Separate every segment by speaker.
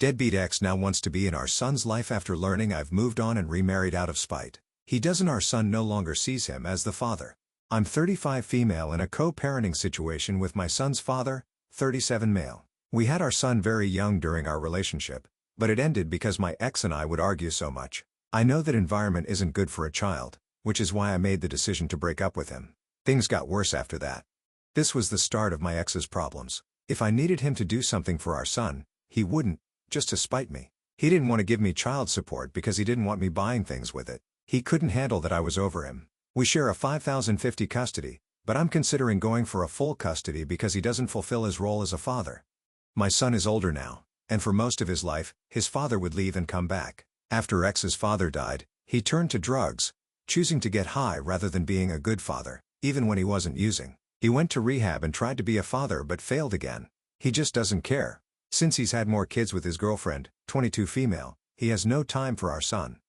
Speaker 1: Deadbeat ex now wants to be in our son's life after learning I've moved on and remarried out of spite. He doesn't. Our son no longer sees him as the father. I'm 35 female in a co-parenting situation with my son's father, 37 male. We had our son very young during our relationship, but it ended because my ex and I would argue so much. I know that environment isn't good for a child, which is why I made the decision to break up with him. Things got worse after that. This was the start of my ex's problems. If I needed him to do something for our son, he wouldn't, just to spite me. He didn't want to give me child support because he didn't want me buying things with it. He couldn't handle that I was over him. We share a $5,050 custody, but I'm considering going for a full custody because he doesn't fulfill his role as a father. My son is older now, and for most of his life, his father would leave and come back. After ex's father died, he turned to drugs, choosing to get high rather than being a good father, even when he wasn't using. He went to rehab and tried to be a father but failed again. He just doesn't care. Since he's had more kids with his girlfriend, 22 female, he has no time for our son.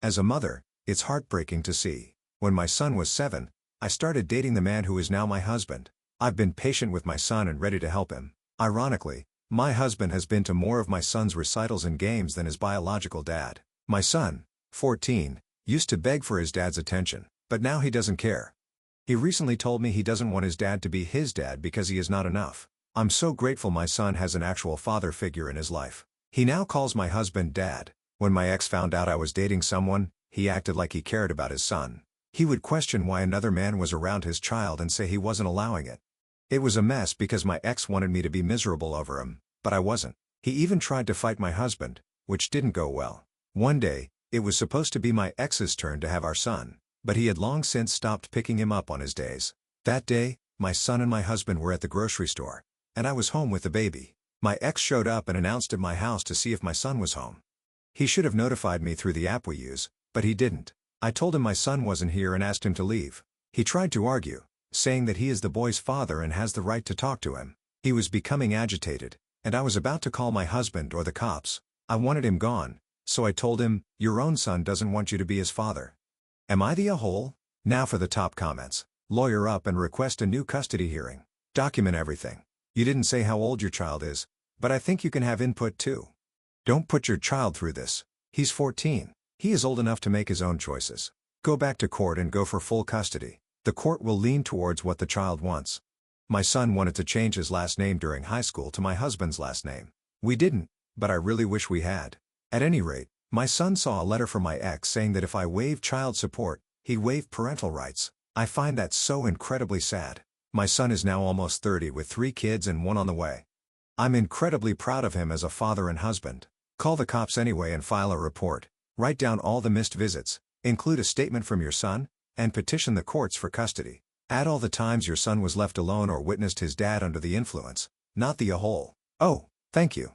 Speaker 1: As a mother, it's heartbreaking to see. When my son was 7, I started dating the man who is now my husband. I've been patient with my son and ready to help him. Ironically, my husband has been to more of my son's recitals and games than his biological dad. My son, 14, used to beg for his dad's attention, but now he doesn't care. He recently told me he doesn't want his dad to be his dad because he is not enough. I'm so grateful my son has an actual father figure in his life. He now calls my husband dad. When my ex found out I was dating someone, he acted like he cared about his son. He would question why another man was around his child and say he wasn't allowing it. It was a mess because my ex wanted me to be miserable over him, but I wasn't. He even tried to fight my husband, which didn't go well. One day, it was supposed to be my ex's turn to have our son, but he had long since stopped picking him up on his days. That day, my son and my husband were at the grocery store, and I was home with the baby. My ex showed up and announced at my house to see if my son was home. He should have notified me through the app we use, but he didn't. I told him my son wasn't here and asked him to leave. He tried to argue, saying that he is the boy's father and has the right to talk to him. He was becoming agitated, and I was about to call my husband or the cops. I wanted him gone, so I told him, "Your own son doesn't want you to be his father." Am I the a-hole? Now for the top comments. Lawyer up and request a new custody hearing. Document everything. You didn't say how old your child is, but I think you can have input too. Don't put your child through this. He's 14. He is old enough to make his own choices. Go back to court and go for full custody. The court will lean towards what the child wants. My son wanted to change his last name during high school to my husband's last name. We didn't, but I really wish we had. At any rate, my son saw a letter from my ex saying that if I waive child support, he'd waive parental rights. I find that so incredibly sad. My son is now almost 30 with 3 kids and 1 on the way. I'm incredibly proud of him as a father and husband. Call the cops anyway and file a report. Write down all the missed visits, include a statement from your son, and petition the courts for custody. Add all the times your son was left alone or witnessed his dad under the influence, not the a-hole. Oh, thank you.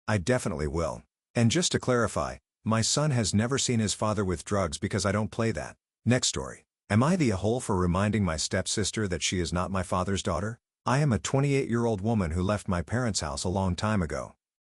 Speaker 1: I definitely will. And just to clarify, my son has never seen his father with drugs because I don't play that. Next story. Am I the a-hole for reminding my stepsister that she is not my father's daughter? I am a 28-year-old woman who left my parents' house a long time ago.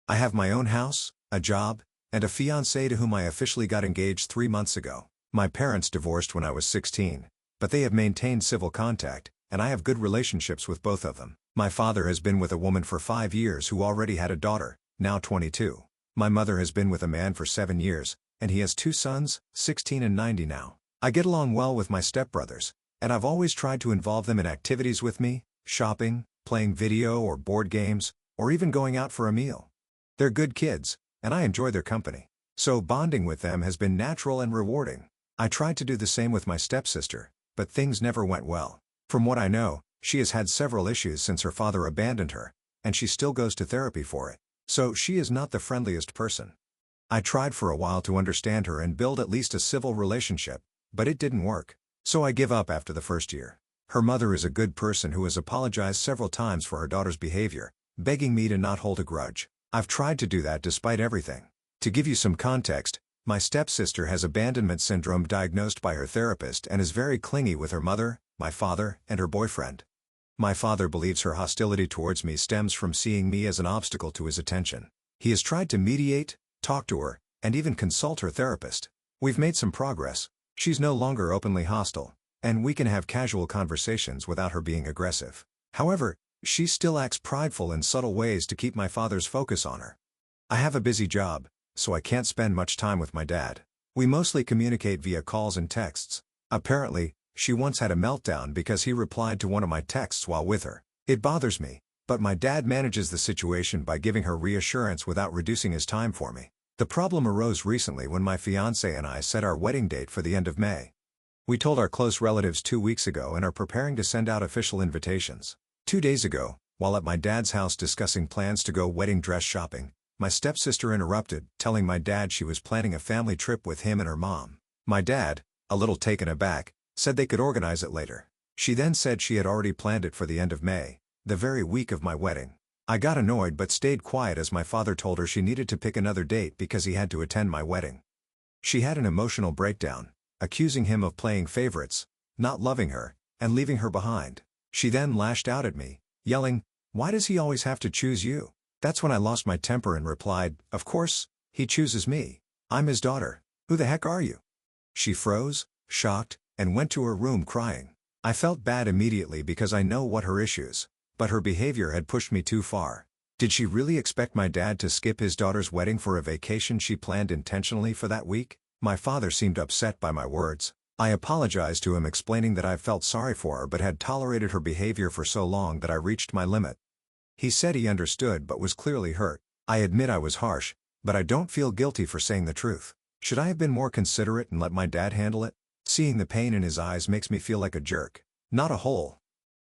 Speaker 1: I have my own house, a job, and a fiancé to whom I officially got engaged 3 months ago. My parents divorced when I was 16, but they have maintained civil contact, and I have good relationships with both of them. My father has been with a woman for 5 years who already had a daughter, now 22. My mother has been with a man for 7 years, and he has 2 sons, 16 and 90 now. I get along well with my stepbrothers, and I've always tried to involve them in activities with me, shopping, playing video or board games, or even going out for a meal. They're good kids, and I enjoy their company. So bonding with them has been natural and rewarding. I tried to do the same with my stepsister, but things never went well. From what I know, she has had several issues since her father abandoned her, and she still goes to therapy for it. So she is not the friendliest person. I tried for a while to understand her and build at least a civil relationship, but it didn't work. So I give up after the first year. Her mother is a good person who has apologized several times for her daughter's behavior, begging me to not hold a grudge. I've tried to do that despite everything. To give you some context, my stepsister has abandonment syndrome diagnosed by her therapist and is very clingy with her mother, my father, and her boyfriend. My father believes her hostility towards me stems from seeing me as an obstacle to his attention. He has tried to mediate, talk to her, and even consult her therapist. We've made some progress. She's no longer openly hostile, and we can have casual conversations without her being aggressive. However, she still acts prideful in subtle ways to keep my father's focus on her. I have a busy job, so I can't spend much time with my dad. We mostly communicate via calls and texts. Apparently, she once had a meltdown because he replied to one of my texts while with her. It bothers me, but my dad manages the situation by giving her reassurance without reducing his time for me. The problem arose recently when my fiancé and I set our wedding date for the end of May. We told our close relatives 2 weeks ago and are preparing to send out official invitations. 2 days ago, while at my dad's house discussing plans to go wedding dress shopping, my stepsister interrupted, telling my dad she was planning a family trip with him and her mom. My dad, a little taken aback, said they could organize it later. She then said she had already planned it for the end of May, the very week of my wedding. I got annoyed but stayed quiet as my father told her she needed to pick another date because he had to attend my wedding. She had an emotional breakdown, accusing him of playing favorites, not loving her, and leaving her behind. She then lashed out at me, yelling, "Why does he always have to choose you?" That's when I lost my temper and replied, "Of course, he chooses me. I'm his daughter. Who the heck are you?" She froze, shocked, and went to her room crying. I felt bad immediately because I know what her issues, but her behavior had pushed me too far. Did she really expect my dad to skip his daughter's wedding for a vacation she planned intentionally for that week? My father seemed upset by my words. I apologized to him, explaining that I felt sorry for her but had tolerated her behavior for so long that I reached my limit. He said he understood but was clearly hurt. I admit I was harsh, but I don't feel guilty for saying the truth. Should I have been more considerate and let my dad handle it? Seeing the pain in his eyes makes me feel like a jerk. Not a whole.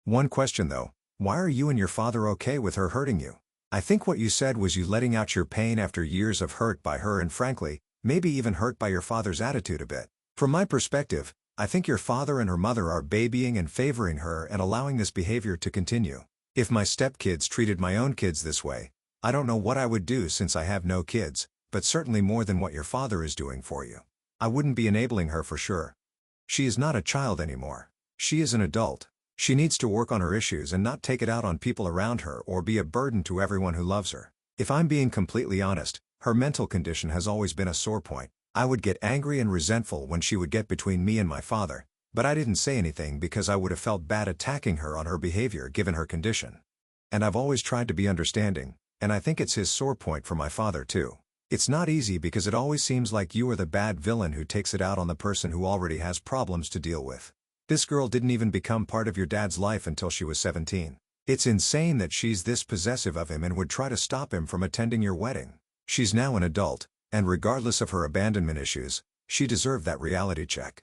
Speaker 1: One question though, why are you and your father okay with her hurting you? I think what you said was you letting out your pain after years of hurt by her and frankly, maybe even hurt by your father's attitude a bit. From my perspective, I think your father and her mother are babying and favoring her and allowing this behavior to continue. If my stepkids treated my own kids this way, I don't know what I would do since I have no kids, but certainly more than what your father is doing for you. I wouldn't be enabling her for sure. She is not a child anymore. She is an adult. She needs to work on her issues and not take it out on people around her or be a burden to everyone who loves her. If I'm being completely honest, her mental condition has always been a sore point. I would get angry and resentful when she would get between me and my father, but I didn't say anything because I would have felt bad attacking her on her behavior given her condition. And I've always tried to be understanding, and I think it's his sore point for my father too. It's not easy because it always seems like you are the bad villain who takes it out on the person who already has problems to deal with. This girl didn't even become part of your dad's life until she was 17. It's insane that she's this possessive of him and would try to stop him from attending your wedding. She's now an adult, and regardless of her abandonment issues, she deserved that reality check.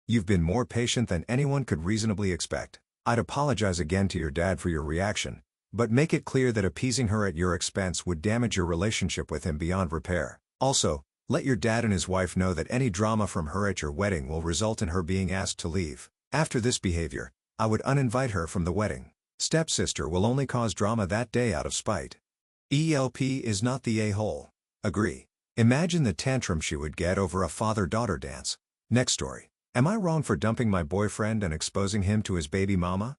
Speaker 1: You've been more patient than anyone could reasonably expect. I'd apologize again to your dad for your reaction, but make it clear that appeasing her at your expense would damage your relationship with him beyond repair. Also, let your dad and his wife know that any drama from her at your wedding will result in her being asked to leave. After this behavior, I would uninvite her from the wedding. Stepsister will only cause drama that day out of spite. ELP is not the a-hole. Agree. Imagine the tantrum she would get over a father-daughter dance. Next story. Am I wrong for dumping my boyfriend and exposing him to his baby mama?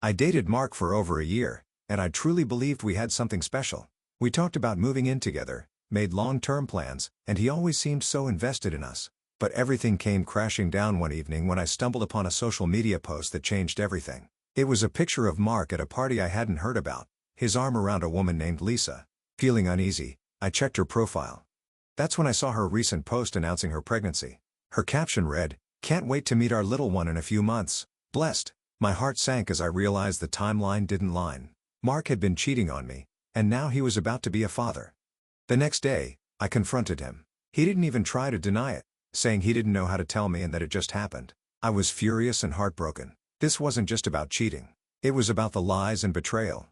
Speaker 1: I dated Mark for over a year, and I truly believed we had something special. We talked about moving in together, made long-term plans, and he always seemed so invested in us. But everything came crashing down one evening when I stumbled upon a social media post that changed everything. It was a picture of Mark at a party I hadn't heard about, his arm around a woman named Lisa. Feeling uneasy, I checked her profile. That's when I saw her recent post announcing her pregnancy. Her caption read, "Can't wait to meet our little one in a few months. Blessed." My heart sank as I realized the timeline didn't line. Mark had been cheating on me, and now he was about to be a father. The next day, I confronted him. He didn't even try to deny it, saying he didn't know how to tell me and that it just happened. I was furious and heartbroken. This wasn't just about cheating. It was about the lies and betrayal.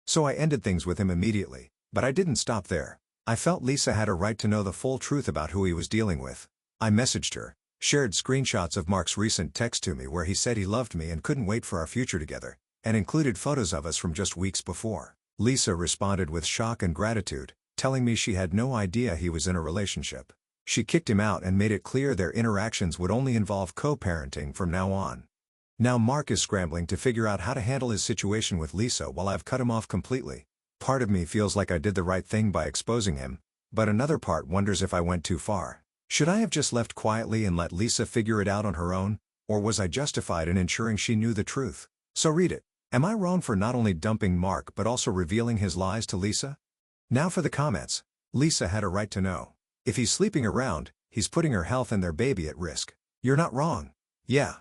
Speaker 1: So I ended things with him immediately, but I didn't stop there. I felt Lisa had a right to know the full truth about who he was dealing with. I messaged her, shared screenshots of Mark's recent text to me where he said he loved me and couldn't wait for our future together, and included photos of us from just weeks before. Lisa responded with shock and gratitude, telling me she had no idea he was in a relationship. She kicked him out and made it clear their interactions would only involve co-parenting from now on. Now Mark is scrambling to figure out how to handle his situation with Lisa while I've cut him off completely. Part of me feels like I did the right thing by exposing him, but another part wonders if I went too far. Should I have just left quietly and let Lisa figure it out on her own, or was I justified in ensuring she knew the truth? So read it. Am I wrong for not only dumping Mark but also revealing his lies to Lisa? Now for the comments. Lisa had a right to know. If he's sleeping around, he's putting her health and their baby at risk. You're not wrong. Yeah.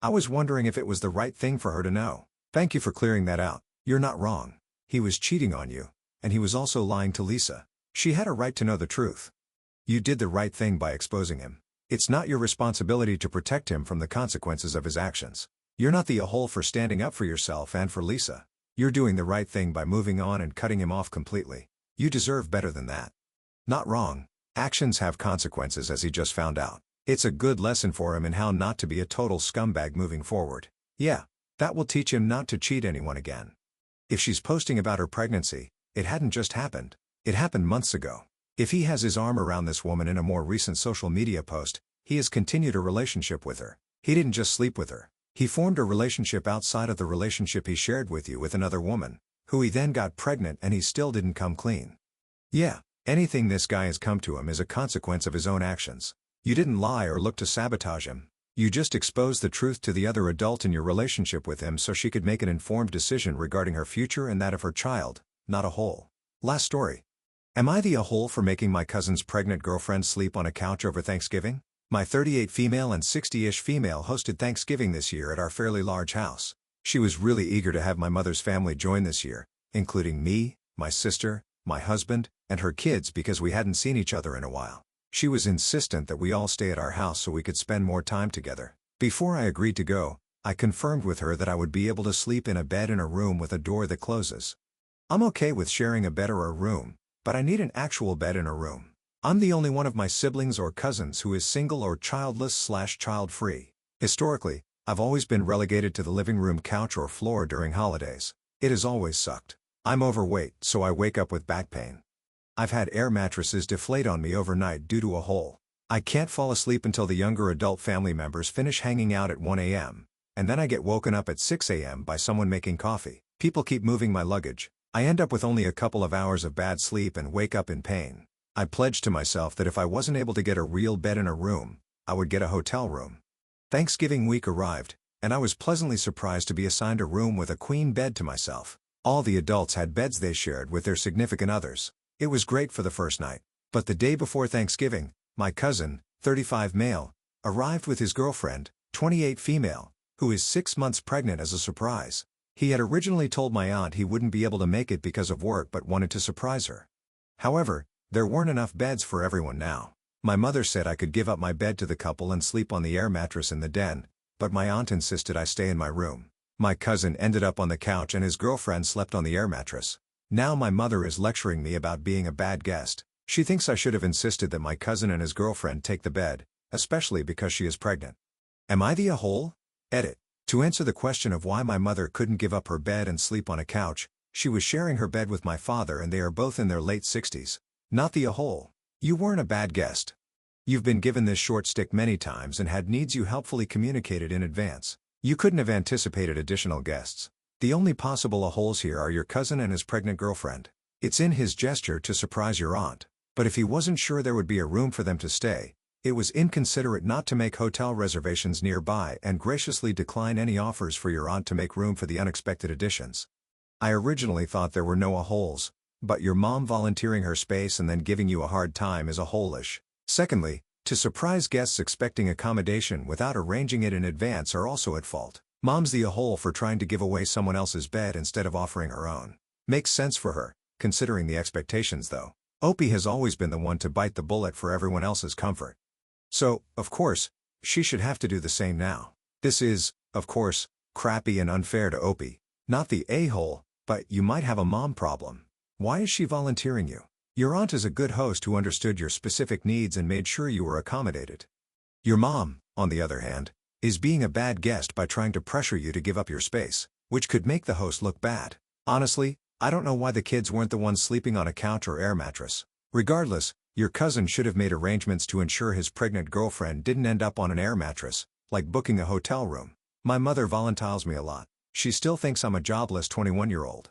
Speaker 1: I was wondering if it was the right thing for her to know. Thank you for clearing that out. You're not wrong. He was cheating on you, and he was also lying to Lisa. She had a right to know the truth. You did the right thing by exposing him. It's not your responsibility to protect him from the consequences of his actions. You're not the a-hole for standing up for yourself and for Lisa. You're doing the right thing by moving on and cutting him off completely. You deserve better than that. Not wrong. Actions have consequences, as he just found out. It's a good lesson for him in how not to be a total scumbag moving forward. Yeah, that will teach him not to cheat anyone again. If she's posting about her pregnancy, it hadn't just happened. It happened months ago. If he has his arm around this woman in a more recent social media post, he has continued a relationship with her. He didn't just sleep with her. He formed a relationship outside of the relationship he shared with you with another woman, who he then got pregnant, and he still didn't come clean. Yeah, anything this guy has come to him is a consequence of his own actions. You didn't lie or look to sabotage him. You just exposed the truth to the other adult in your relationship with him so she could make an informed decision regarding her future and that of her child, not a hole. Last story. Am I the a-hole for making my cousin's pregnant girlfriend sleep on a couch over Thanksgiving? My 38 female and 60-ish female hosted Thanksgiving this year at our fairly large house. She was really eager to have my mother's family join this year, including me, my sister, my husband, and her kids, because we hadn't seen each other in a while. She was insistent that we all stay at our house so we could spend more time together. Before I agreed to go, I confirmed with her that I would be able to sleep in a bed in a room with a door that closes. I'm okay with sharing a bed or a room, but I need an actual bed in a room. I'm the only one of my siblings or cousins who is single or childless/child-free. Historically, I've always been relegated to the living room couch or floor during holidays. It has always sucked. I'm overweight, so I wake up with back pain. I've had air mattresses deflate on me overnight due to a hole. I can't fall asleep until the younger adult family members finish hanging out at 1 a.m., and then I get woken up at 6 a.m. by someone making coffee. People keep moving my luggage. I end up with only a couple of hours of bad sleep and wake up in pain. I pledged to myself that if I wasn't able to get a real bed in a room, I would get a hotel room. Thanksgiving week arrived, and I was pleasantly surprised to be assigned a room with a queen bed to myself. All the adults had beds they shared with their significant others. It was great for the first night. But the day before Thanksgiving, my cousin, 35 male, arrived with his girlfriend, 28 female, who is 6 months pregnant, as a surprise. He had originally told my aunt he wouldn't be able to make it because of work but wanted to surprise her. However, there weren't enough beds for everyone now. My mother said I could give up my bed to the couple and sleep on the air mattress in the den, but my aunt insisted I stay in my room. My cousin ended up on the couch and his girlfriend slept on the air mattress. Now my mother is lecturing me about being a bad guest. She thinks I should have insisted that my cousin and his girlfriend take the bed, especially because she is pregnant. Am I the a-hole? Edit. To answer the question of why my mother couldn't give up her bed and sleep on a couch, she was sharing her bed with my father and they are both in their late 60s. Not the a-hole. You weren't a bad guest. You've been given this short stick many times and had needs you helpfully communicated in advance. You couldn't have anticipated additional guests. The only possible a-holes here are your cousin and his pregnant girlfriend. It's in his gesture to surprise your aunt. But if he wasn't sure there would be a room for them to stay, it was inconsiderate not to make hotel reservations nearby and graciously decline any offers for your aunt to make room for the unexpected additions. I originally thought there were no a-holes, but your mom volunteering her space and then giving you a hard time is a-hole-ish. Secondly, to surprise guests expecting accommodation without arranging it in advance are also at fault. Mom's the a-hole for trying to give away someone else's bed instead of offering her own. Makes sense for her, considering the expectations though. Opie has always been the one to bite the bullet for everyone else's comfort. So, of course, she should have to do the same now. This is, of course, crappy and unfair to Opie. Not the a-hole, but you might have a mom problem. Why is she volunteering you? Your aunt is a good host who understood your specific needs and made sure you were accommodated. Your mom, on the other hand, is being a bad guest by trying to pressure you to give up your space, which could make the host look bad. Honestly, I don't know why the kids weren't the ones sleeping on a couch or air mattress. Regardless, your cousin should have made arrangements to ensure his pregnant girlfriend didn't end up on an air mattress, like booking a hotel room. My mother volunteers me a lot. She still thinks I'm a jobless 21-year-old.